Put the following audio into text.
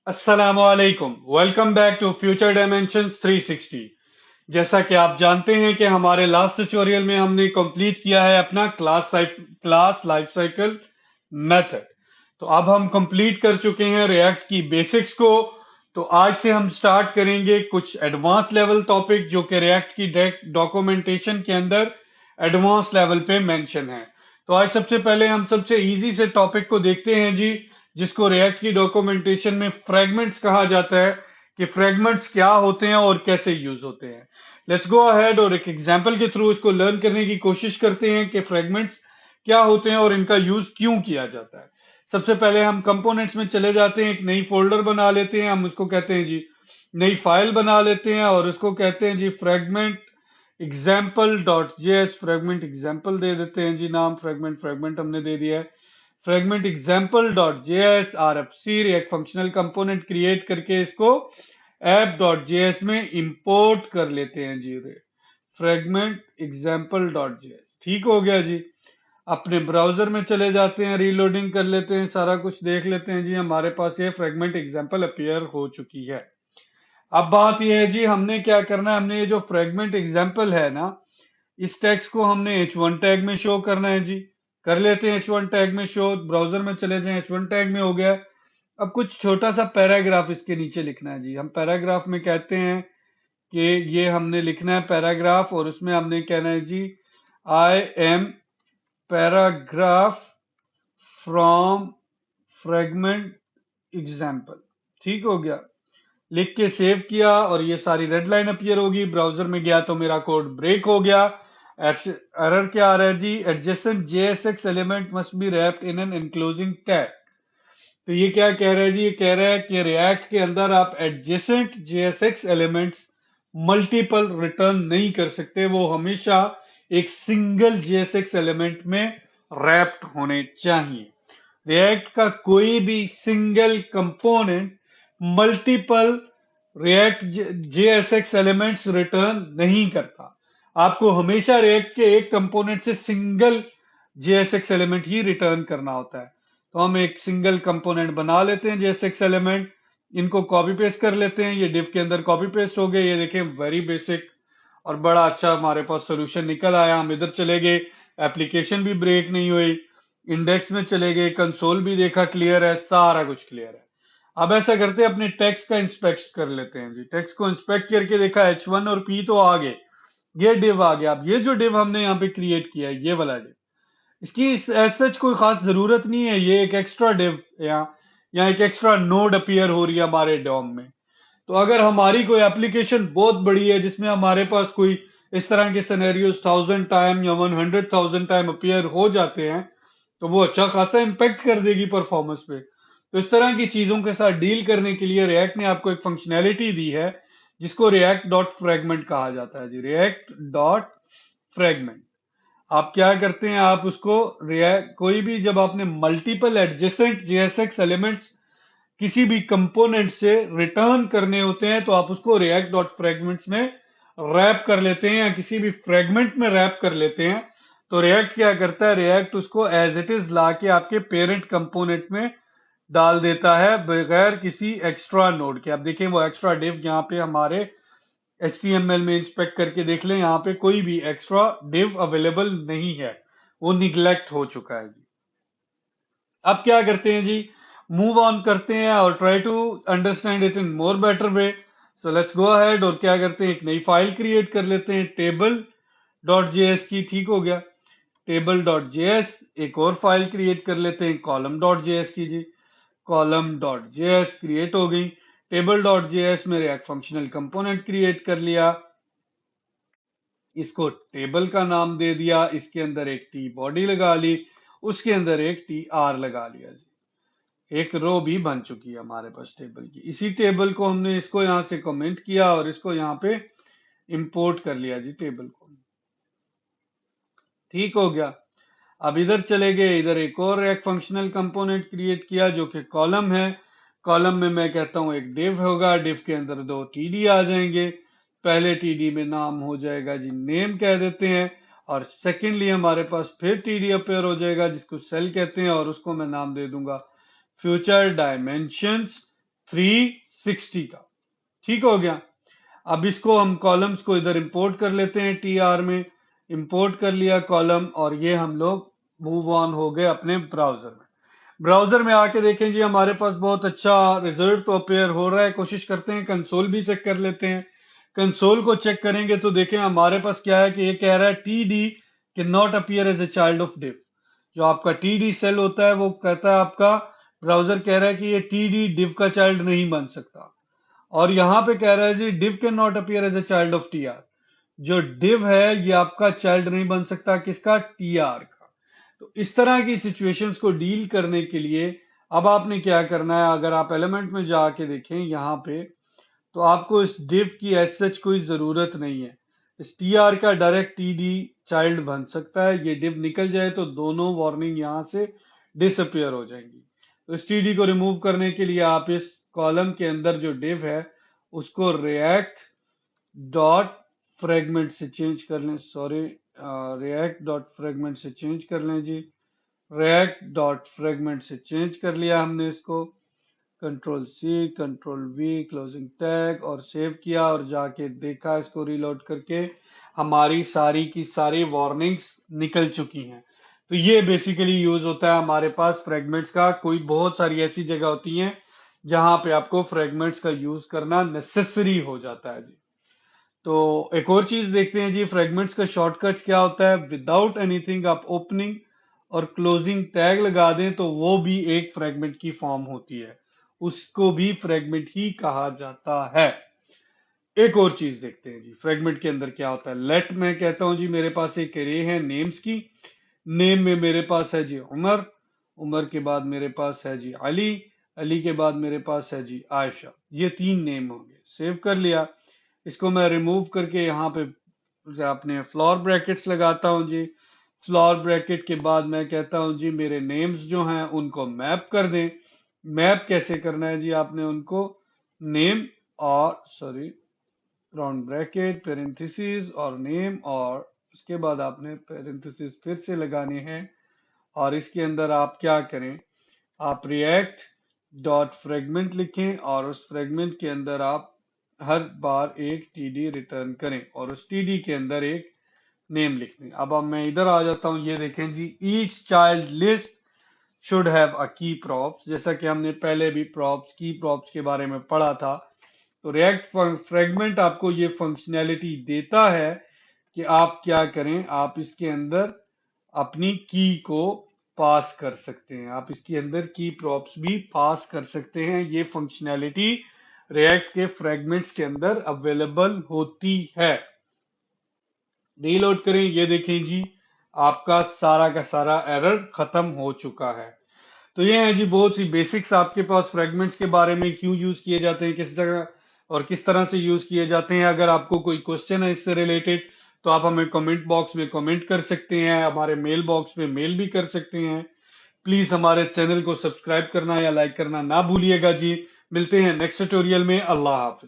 अस्सलामुअलैकुम। Welcome back to future dimensions 360। जैसा कि आप जानते हैं कि हमारे लास्ट ट्यूटोरियल में हमने कंप्लीट किया है अपना क्लास लाइफ साइकिल मेथड। तो अब हम कंप्लीट कर चुके हैं रिएक्ट की बेसिक्स को। तो आज से हम स्टार्ट करेंगे कुछ एडवांस लेवल टॉपिक जो कि रिएक्ट की डॉक्यूमेंटेशन के अंदर एडवांस लेवल पे मेंशन है। तो आज सबसे पहले हम सबसे इजी से टॉपिक को देखते हैं जी, जिसको रिएक्ट की डॉक्यूमेंटेशन में फ्रेगमेंट्स कहा जाता है कि फ्रेगमेंट्स क्या होते हैं और कैसे यूज होते हैं। लेट्स गो अहेड और एक एग्जांपल के थ्रू इसको लर्न करने की कोशिश करते हैं कि फ्रेगमेंट्स क्या होते हैं और इनका यूज क्यों किया जाता है। सबसे पहले हम कंपोनेंट्स में चले जाते हैं, एक नई फोल्डर बना लेते हैं, हम उसको कहते हैं जी नई फाइल बना लेते हैं और उसको कहते हैं जी fragment example dot JS. Fragment example दे देते हैं जी नाम, फ्रेगमेंट हमने दे दिया है। Fragment example dot JS RFC एक फंक्शनल कंपोनेंट क्रिएट करके इसको ऐप डॉट जेएस में इंपोर्ट कर लेते हैं जी। फ्रेगमेंट एग्जाम्पल डॉट जेएस ठीक हो गया जी। अपने ब्राउजर में चले जाते हैं, रीलोडिंग कर लेते हैं, सारा कुछ देख लेते हैं जी, हमारे पास ये फ्रेगमेंट एग्जाम्पल अपीयर हो चुकी है। अब बात यह है जी, हमने क्या करना है, हमने ये जो फ्रेगमेंट एग्जाम्पल है ना, इस टेक्स्ट को हमने H1 टैग में शो करना है जी। कर लेते हैं H1 टैग में शो, ब्राउजर में चले जाएं, H1 टैग में हो गया। अब कुछ छोटा सा पैराग्राफ इसके नीचे लिखना है जी। हम पैराग्राफ में कहते हैं कि ये हमने लिखना है पैराग्राफ, और उसमें हमने कहना है जी I am paragraph from fragment example. ठीक हो गया। लिख के सेव किया और ये सारी रेड लाइन अपीयर होगी। ब्राउजर में गया तो मेरा कोड ब्रेक हो गया। एरर क्या आ रहा है जी, adjacent JSX element must be wrapped in an enclosing tag. तो ये क्या कह रहा है जी, ये कह रहा है कि रिएक्ट के अंदर आप adjacent JSX elements multiple return नहीं कर सकते, वो हमेशा एक सिंगल JSX एलिमेंट में रैप्ड होने चाहिए। रिएक्ट का कोई भी single component multiple react JSX elements return नहीं करता। आपको हमेशा रिएक्ट के एक कंपोनेंट से सिंगल JSX एलिमेंट ही रिटर्न करना होता है। तो हम एक सिंगल कंपोनेंट बना लेते हैं JSX एलिमेंट, इनको कॉपी पेस्ट कर लेते हैं। ये डिव के अंदर कॉपी पेस्ट हो गए, ये देखें वेरी बेसिक और बड़ा अच्छा हमारे पास सोल्यूशन निकल आया। हम इधर चले गए, एप्लीकेशन भी ब्रेक नहीं हुई, इंडेक्स में चले गए, कंसोल भी देखा क्लियर है, सारा कुछ क्लियर है। अब ऐसा करते हैं अपने टेक्स्ट का इंस्पेक्ट कर लेते हैं जी। टेक्स्ट को इंस्पेक्ट करके देखा H1 और P तो आ गए, ये डिव आ गया। अब ये जो डिव हमने यहाँ पे क्रिएट किया है, ये वाला डिव, इसकी एज सच कोई खास जरूरत नहीं है। ये एक एक्स्ट्रा डिव यहाँ एक एक्स्ट्रा नोड अपीयर हो रही है हमारे डॉम में। तो अगर हमारी कोई एप्लीकेशन बहुत बड़ी है जिसमें हमारे पास कोई इस तरह के सिनेरियोज 1000 टाइम या 100,000 टाइम अपीयर हो जाते हैं, तो वो अच्छा खासा इम्पेक्ट कर देगी परफॉर्मेंस पे। तो इस तरह की चीजों के साथ डील करने के लिए रिएक्ट ने आपको एक फंक्शनैलिटी दी है जिसको रिएक्ट डॉट फ्रेगमेंट कहा जाता है जी। रिएक्ट डॉट फ्रेगमेंट, आप क्या करते हैं, आप उसको रिएक्ट कोई भी, जब आपने मल्टीपल एडजेसेंट JSX एलिमेंट्स किसी भी कंपोनेंट से रिटर्न करने होते हैं, तो आप उसको रिएक्ट डॉट फ्रेगमेंट्स में रैप कर लेते हैं या किसी भी फ्रेगमेंट में रैप कर लेते हैं। तो रिएक्ट क्या करता है, रिएक्ट उसको एज इट इज ला के आपके पेरेंट कंपोनेंट में डाल देता है बगैर किसी एक्स्ट्रा नोड के। अब देखिए वो एक्स्ट्रा डिव यहाँ पे हमारे HTML में इंस्पेक्ट करके देख लें, यहाँ पे कोई भी एक्स्ट्रा डिव अवेलेबल नहीं है, वो निग्लेक्ट हो चुका है जी। अब क्या करते हैं जी, मूव ऑन करते हैं और try to understand it in more better way. So let's go ahead और क्या करते हैं, एक नई फाइल क्रिएट कर लेते हैं टेबल डॉट जेएस की। ठीक हो गया। टेबल डॉट जेएस, एक और फाइल क्रिएट कर लेते हैं कॉलम डॉट जेएस की जी। कॉलम डॉट जेएस क्रिएट हो गई। टेबल डॉट जेएस में रिएक्ट फंक्शनल कंपोनेंट क्रिएट कर लिया, इसको टेबल का नाम दे दिया, इसके अंदर एक टी बॉडी लगा ली, उसके अंदर एक TR लगा लिया जी। एक रो भी बन चुकी है हमारे पास टेबल की। इसी टेबल को हमने इसको यहां से कमेंट किया और इसको यहाँ पे इंपोर्ट कर लिया जी टेबल को। ठीक हो गया। अब इधर चले गए, इधर एक और एक फंक्शनल कंपोनेंट क्रिएट किया जो कि कॉलम है। कॉलम में मैं कहता हूं एक डिव होगा, डिव के अंदर दो TD आ जाएंगे। पहले TD में नाम हो जाएगा जी नेम कह देते हैं, और सेकेंडली हमारे पास फिर TD अपेयर हो जाएगा जिसको सेल कहते हैं, और उसको मैं नाम दे दूंगा फ्यूचर डायमेंशंस 360 का। ठीक हो गया। अब इसको हम कॉलम्स को इधर इंपोर्ट कर लेते हैं, टीआर में इंपोर्ट कर लिया कॉलम, और ये हम लोग मूव ऑन हो गए अपने ब्राउजर में। ब्राउजर में आके देखें जी, हमारे पास बहुत अच्छा रिजल्ट तो अपेयर हो रहा है। कोशिश करते हैं कंसोल भी चेक कर लेते हैं। कंसोल को चेक करेंगे तो देखें हमारे पास क्या है कि ये कह रहा है T D can not appear as a child of div. जो आपका टी डी सेल होता है वो कहता है, आपका ब्राउजर कह रहा है कि ये टी डी डिव का चाइल्ड नहीं बन सकता। और यहां पे कह रहा है जी div can not appear as a child of T R. जो डिव है ये आपका चाइल्ड नहीं बन सकता, किसका? टी आर का। तो इस तरह की सिचुएशंस को डील करने के लिए अब आपने क्या करना है, अगर आप एलिमेंट में जाके देखें यहां पे, तो आपको इस डिव की एज सच कोई जरूरत नहीं है। इस टी आर का डायरेक्ट टी डी चाइल्ड बन सकता है। ये डिव निकल जाए तो दोनों वार्निंग यहां से डिसअपियर हो जाएंगी। तो इस टी डी को रिमूव करने के लिए आप इस कॉलम के अंदर जो डिव है उसको रिएक्ट डॉट फ्रेगमेंट से चेंज कर लें। सॉरी, रिएक्ट डॉट फ्रेगमेंट से चेंज कर लें जी। रिएक्ट डॉट फ्रेगमेंट से चेंज कर लिया हमने इसको। Control C, control V, closing tag, और सेव किया और जाके देखा इसको रीलोड करके, हमारी सारी की सारी वार्निंग्स निकल चुकी हैं। तो ये बेसिकली यूज होता है हमारे पास फ्रेगमेंट्स का। कोई बहुत सारी ऐसी जगह होती हैं जहां पे आपको फ्रेगमेंट्स का यूज करना नेसेसरी हो जाता है जी। तो एक और चीज देखते हैं जी, फ्रेगमेंट्स का शॉर्टकट क्या होता है। विदाउट एनीथिंग आप ओपनिंग और क्लोजिंग टैग लगा दें तो वो भी एक फ्रेगमेंट की फॉर्म होती है, उसको भी फ्रेगमेंट ही कहा जाता है। एक और चीज देखते हैं जी, फ्रेगमेंट के अंदर क्या होता है। लेट मैं कहता हूं जी, मेरे पास एक एरे है नेम्स की। नेम में मेरे पास है जी उमर, उमर के बाद मेरे पास है जी अली, अली के बाद मेरे पास है जी आयशा। ये 3 नेम होंगे। सेव कर लिया। इसको मैं रिमूव करके यहाँ पे अपने फ्लोर ब्रैकेट्स लगाता हूँ जी। फ्लोर ब्रैकेट के बाद मैं कहता हूँ जी मेरे नेम्स जो हैं उनको मैप कर दें। मैप कैसे करना है जी, आपने उनको नेम और सॉरी राउंड ब्रैकेट पेरेंथेसिस और नेम, और उसके बाद आपने पेरेंथेसिस फिर से लगाने हैं। और इसके अंदर आप क्या करें, आप रिएक्ट डॉट फ्रेगमेंट लिखें और उस फ्रेगमेंट के अंदर आप हर बार एक टीडी रिटर्न करें और उस टीडी के अंदर एक नेम लिख दें। अब मैं इधर आ जाता हूं। ये देखें जी, each child list should have a key props. जैसा कि हमने पहले भी प्रॉप्स, की प्रॉप्स के बारे में पढ़ा था। तो रिएक्ट फ्रेगमेंट आपको ये फंक्शनैलिटी देता है कि आप क्या करें, आप इसके अंदर अपनी की को पास कर सकते हैं। आप इसके अंदर की प्रॉप्स भी पास कर सकते हैं। ये फंक्शनैलिटी रिएक्ट के फ्रेगमेंट्स के अंदर अवेलेबल होती है। रीलोड करें, ये देखें जी, आपका सारा का सारा एरर खत्म हो चुका है। तो ये है जी बहुत सी बेसिक्स आपके पास फ्रेगमेंट्स के बारे में, क्यों यूज किए जाते हैं, किस जगह और किस तरह से यूज किए जाते हैं। अगर आपको कोई क्वेश्चन है इससे रिलेटेड तो आप हमें कमेंट बॉक्स में कमेंट कर सकते हैं, हमारे मेल बॉक्स में मेल भी कर सकते हैं। प्लीज हमारे चैनल को सब्सक्राइब करना या लाइक करना ना भूलिएगा जी। मिलते हैं नेक्स्ट ट्यूटोरियल में। अल्लाह हाफिज।